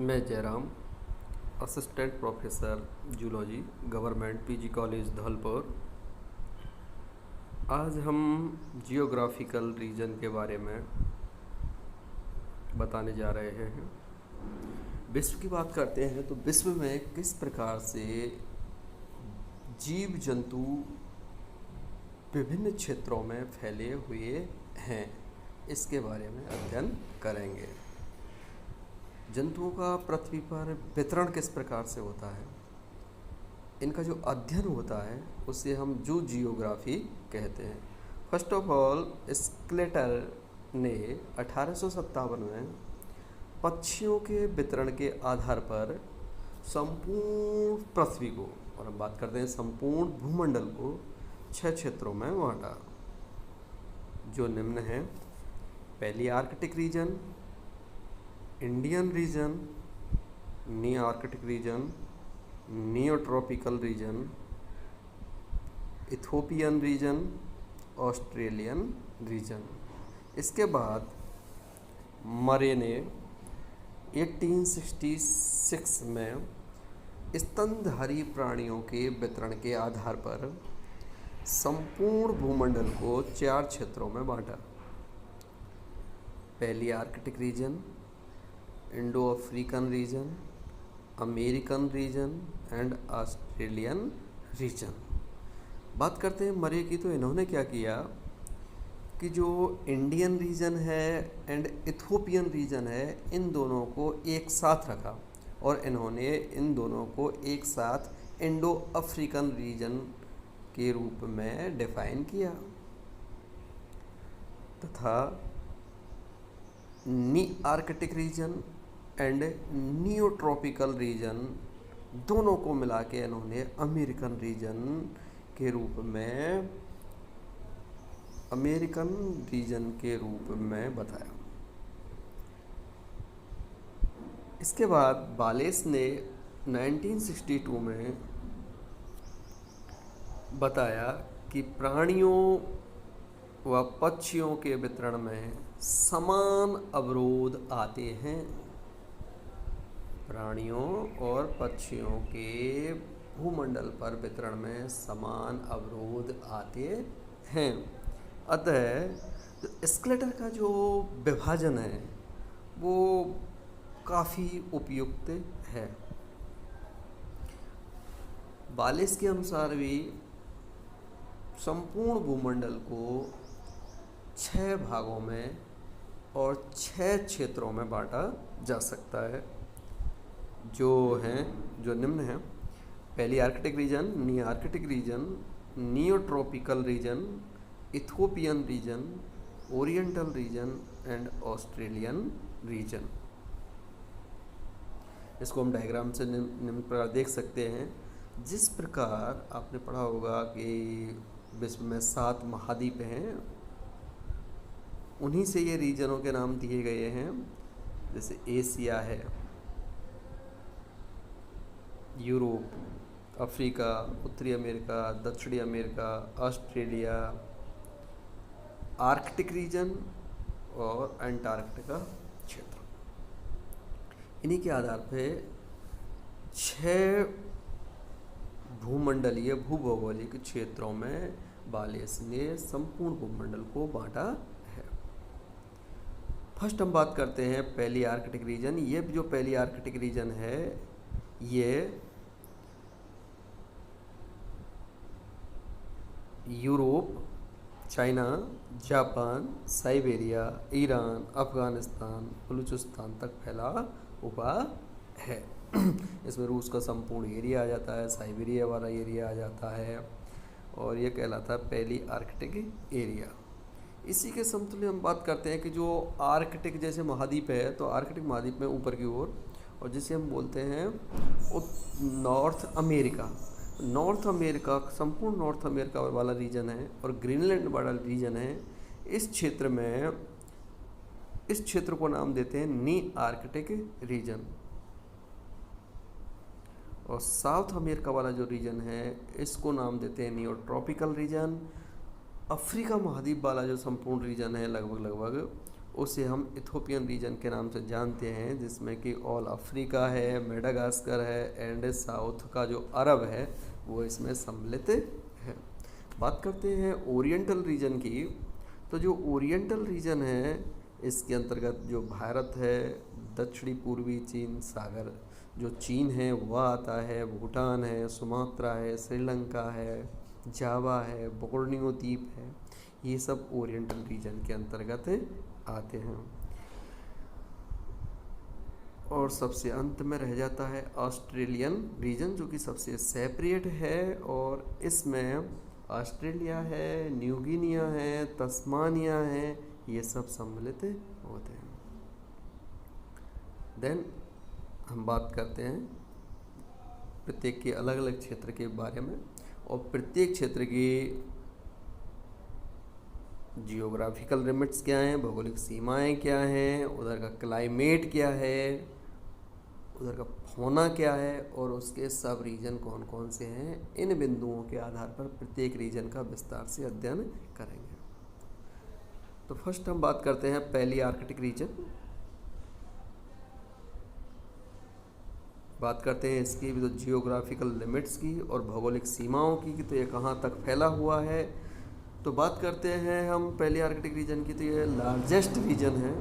मैं Jairam, assistant professor zoology, government PG college Dholpur. आज हम जियोग्राफिकल रीजन के बारे में बताने जा रहे हैं। विश्व की बात करते हैं तो विश्व में किस प्रकार से जीव जंतु विभिन्न क्षेत्रों में फैले हुए हैं, इसके बारे में अध्ययन करेंगे। जंतुओं का पृथ्वी पर वितरण किस प्रकार से होता है, इनका जो अध्ययन होता है उसे हम जू जियोग्राफी कहते हैं। फर्स्ट ऑफ ऑल, स्केलेटर ने 1857 में पक्षियों के वितरण के आधार पर संपूर्ण पृथ्वी को, और हम बात करते हैं संपूर्ण भूमंडल को, 6 क्षेत्रों में बांटा, जो निम्न है। पहली arctic region, Indian region, neo arctic region, neotropical region, Ethiopian region, Australian region. इसके बाद मरे ने 1866 में स्तनधारी प्राणियों के वितरण के आधार पर संपूर्ण भूमंडल को 4 क्षेत्रों में बांटा। पहली arctic reason, Indo African region, American region and Australian reason. बात करते हैं मरे की, तो इन्होंने क्या किया कि जो इंडियन रीजन है एंड इथोपियन रीजन है, इन दोनों को एक साथ रखा और इन्होंने इन दोनों को एक साथ इंडो अफ्रीकन रीजन के रूप में डिफाइन किया, तथा नी आर्कटिक रीजन एंड नियोट्रॉपिकल रीजन दोनों को मिला के इन्होंने अमेरिकन रीजन के रूप में बताया। इसके बाद बालेस ने 1962 में बताया कि प्राणियों व पक्षियों के वितरण में समान अवरोध आते हैं। प्राणियों और पक्षियों के भूमंडल पर वितरण में समान अवरोध आते हैं। अतः जो स्केलेटर का जो विभाजन है वो काफ़ी उपयुक्त है। बालेस के अनुसार भी संपूर्ण भूमंडल को 6 भागों में और 6 क्षेत्रों में बांटा जा सकता है, जो निम्न हैं। पहली arctic region, Nearctic region, neotropical region, Ethiopian region, oriental region and Australian region. इसको हम डायग्राम से निम्न प्रकार देख सकते हैं। जिस प्रकार आपने पढ़ा होगा कि विश्व में 7 महाद्वीप हैं, उन्हीं से ये रीजनों के नाम दिए गए हैं। जैसे एशिया है, यूरोप, अफ्रीका, उत्तरी अमेरिका, दक्षिणी अमेरिका, ऑस्ट्रेलिया, आर्कटिक रीजन और अंटार्कटिका क्षेत्र। इन्हीं के आधार पे 6 भूमंडलीय भूभौगोलिक क्षेत्रों में बालेस ने संपूर्ण भूमंडल को बांटा है। फर्स्ट हम बात करते हैं पहली आर्कटिक रीजन। ये जो पहली आर्कटिक रीजन है, ये Europe, China, Japan, Siberia, Iran, Afghanistan, Balochistan तक फैला हुआ है। इसमें रूस का संपूर्ण एरिया आ जाता है, साइबेरिया वाला एरिया आ जाता है, और ये कहलाता है पहली आर्कटिक एरिया। इसी के समतुल्य हम बात करते हैं कि जो आर्कटिक जैसे महाद्वीप है, तो आर्कटिक महाद्वीप में ऊपर की ओर, और जिसे हम बोलते हैं नॉर्थ अमेरिका। नॉर्थ अमेरिका, संपूर्ण नॉर्थ अमेरिका वाला रीजन है और ग्रीनलैंड वाला रीजन है। इस क्षेत्र को नाम देते हैं नी आर्कटिक रीजन। और साउथ अमेरिका वाला जो रीजन है, इसको नाम देते हैं नियोट्रॉपिकल रीजन। अफ्रीका महाद्वीप वाला जो संपूर्ण रीजन है लगभग उसे हम इथोपियन रीजन के नाम से जानते हैं, जिसमें कि ऑल अफ्रीका है, मेडागास्कर है एंड साउथ का जो अरब है वो इसमें सम्मिलित है। बात करते हैं ओरिएंटल रीजन की। तो जो ओरिएंटल रीजन है इसके अंतर्गत जो भारत है, दक्षिणी पूर्वी चीन सागर जो चीन है वह आता है, भूटान है, सुमात्रा है, श्रीलंका है, जावा है, बोर्नियो द्वीप है, ये सब ओरिएंटल रीजन के अंतर्गत आते हैं। और सबसे अंत में रह जाता है ऑस्ट्रेलियन रीजन, जो कि सबसे सेपरेट है, और इसमें ऑस्ट्रेलिया है, न्यू गिनिया है, तस्मानिया है, ये सब सम्मिलित होते हैं। देन हम बात करते हैं प्रत्येक के अलग अलग क्षेत्र के बारे में, और प्रत्येक क्षेत्र की जियोग्राफिकल लिमिट्स क्या हैं, भौगोलिक सीमाएं क्या हैं, उधर का क्लाइमेट क्या है, उधर का फौना क्या है, और उसके सब रीजन कौन कौन से हैं। इन बिंदुओं के आधार पर प्रत्येक रीजन का विस्तार से अध्ययन करेंगे। तो फर्स्ट हम बात करते हैं पहली आर्कटिक रीजन। बात करते हैं इसकी भी तो जियोग्राफिकल लिमिट्स की और भौगोलिक सीमाओं की कि तो ये कहाँ तक फैला हुआ है। तो बात करते हैं हम पहली आर्कटिक रीजन की, तो ये लार्जेस्ट रीजन है,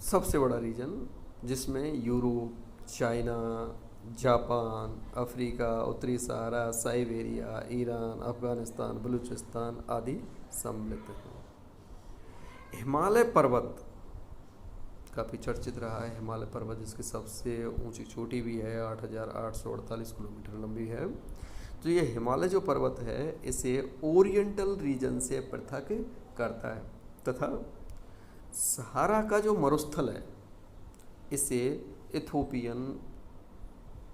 सबसे बड़ा रीजन, जिसमें यूरोप, चाइना, जापान, अफ्रीका, उत्तरी सहारा, साइबेरिया, ईरान, अफगानिस्तान, बलूचिस्तान आदि सम्मिलित हैं। हिमालय पर्वत काफ़ी चर्चित रहा है। हिमालय पर्वत जिसकी सबसे ऊंची चोटी भी है, 8,848 किलोमीटर लंबी है। तो ये हिमालय जो पर्वत है इसे ओरिएंटल रीजन से पृथक करता है, तथा सहारा का जो मरुस्थल है इसे इथोपियन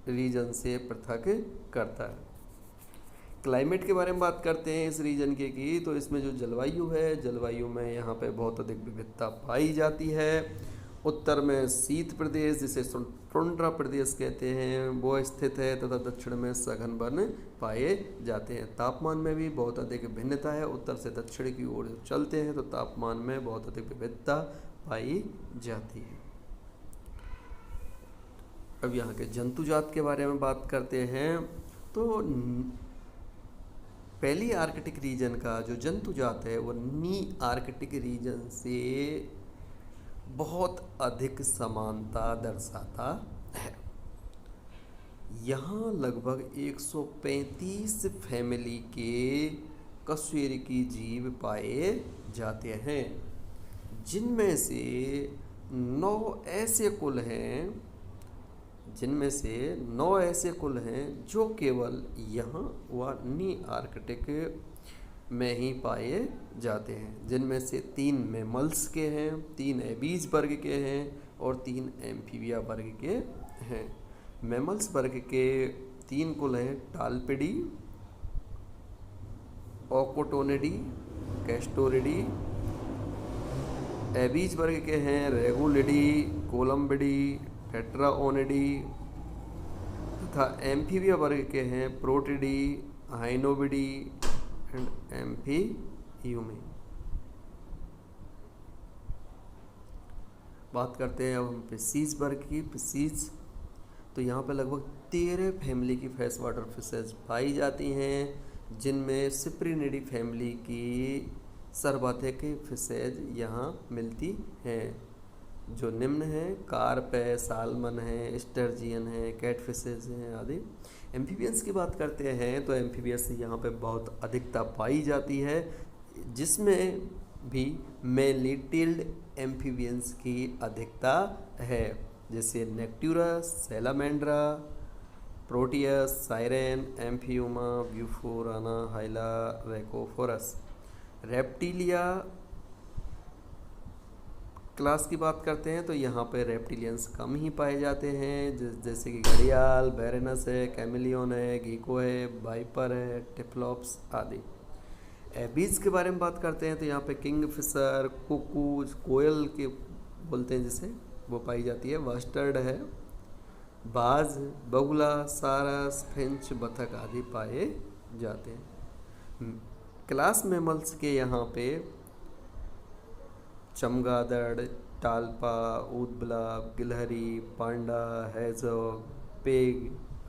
रीजन से पृथक करता है। क्लाइमेट के बारे में बात करते हैं इस रीजन के की, तो इसमें जो जलवायु है, जलवायु में यहाँ पे बहुत अधिक विविधता पाई जाती है। उत्तर में शीत प्रदेश जिसे टुंड्रा प्रदेश कहते हैं वो स्थित है, तथा दक्षिण में सघन वन पाए जाते हैं। तापमान में भी बहुत अधिक भिन्नता है, उत्तर से दक्षिण की ओर चलते हैं तो तापमान में बहुत अधिक विविधता पाई जाती है। अब यहाँ के जंतुजात के बारे में बात करते हैं। तो पहली आर्कटिक रीजन का जो जंतुजात है वो नी आर्कटिक रीजन से बहुत अधिक समानता दर्शाता है। यहाँ लगभग 135 फैमिली के कशेरुकी जीव पाए जाते हैं, जिनमें से 9 ऐसे कुल हैं जो केवल यहाँ व नी आर्कटिक में ही पाए जाते हैं, जिनमें से 3 मैमल्स के हैं, 3 एबीज वर्ग के हैं और 3 एम्फीबिया वर्ग के हैं। मैमल्स वर्ग के 3 कुल हैं टालपिडी, ओकोटोनिडी, कैस्टोरिडी। एबीज वर्ग के हैं रेगुलिडी, कोलम्बिडी, टेट्राओनिडी, तथा एम्फीबिया वर्ग के हैं प्रोटिडी, हाइनोबिडी एंड एम्फीयूमी। बात करते हैं अब हम फिशीज वर्ग की। फिशीज तो यहाँ पे लगभग 13 फैमिली की फ्रेश वाटर फिशेज पाई जाती हैं, जिनमें सिप्रिनिडी फैमिली की सर्वाधिक फिशेज यहाँ मिलती हैं, जो निम्न है कार्प है, सालमन है, स्टर्जियन है, कैटफिशेज हैं आदि। एम्फीबियंस की बात करते हैं तो एम्फीबियंस यहाँ पे बहुत अधिकता पाई जाती है, जिसमें भी मेलिटिल्ड एम्फीबियंस की अधिकता है, जैसे नेक्टूरस, Salamandra, Proteus, siren, एम्फियूमा, ब्यूफोराना, हाइला, रेकोफोरस। Reptilia class की बात करते हैं तो यहाँ पे रेप्टिलियंस कम ही पाए जाते हैं, जैसे कि घड़ियाल, बैरेनस है, कैमिलियन है, गीको है, वाइपर है, टिफ्लॉप्स आदि। एबीज के बारे में बात करते हैं तो यहाँ पे किंग फिशर, कुकूज, कोयल के बोलते हैं जिसे, वो पाई जाती है। वास्टर्ड है, बाज, बगुला, सारस, फिंच, बतख आदि पाए जाते हैं। क्लास मैमल्स के यहाँ पे चमगादड़, टालपा, ऊदबिलाव, गिलहरी, पांडा, हैजॉग, पेग,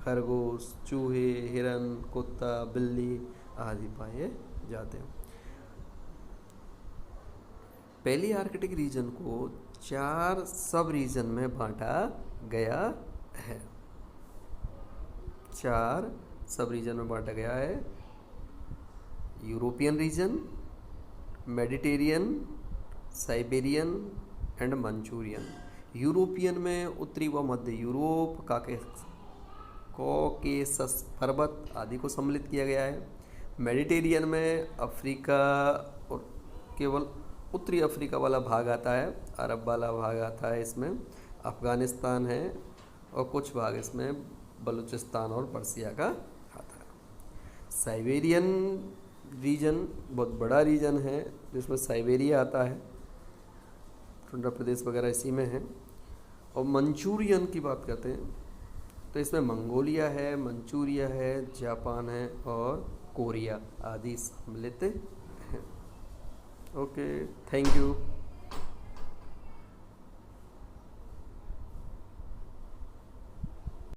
खरगोश, चूहे, हिरन, कुत्ता, बिल्ली आदि पाए जाते हैं। पहली आर्कटिक रीजन को 4 सब रीजन में बांटा गया है। 4 सब रीजन में बांटा गया है। European region, Mediterranean, Siberian and Manchurian. European में उत्तरी व मध्य यूरोप, कॉकेसस पर्वत आदि को सम्मिलित किया गया है। मेडिटेरियन में अफ्रीका और केवल उत्तरी अफ्रीका वाला भाग आता है, अरब वाला भाग आता है, इसमें अफ़गानिस्तान है और कुछ भाग इसमें बलूचिस्तान और पर्सिया का आता है। साइबेरियन रीजन बहुत बड़ा रीजन है जिसमें साइबेरिया आता है, टुंड्रा प्रदेश वगैरह इसी में है। और मंचूरियन की बात करते हैं तो इसमें मंगोलिया है, मंचूरिया है, जापान है और कोरिया आदि सम्मिलित हैं। Okay, thank you.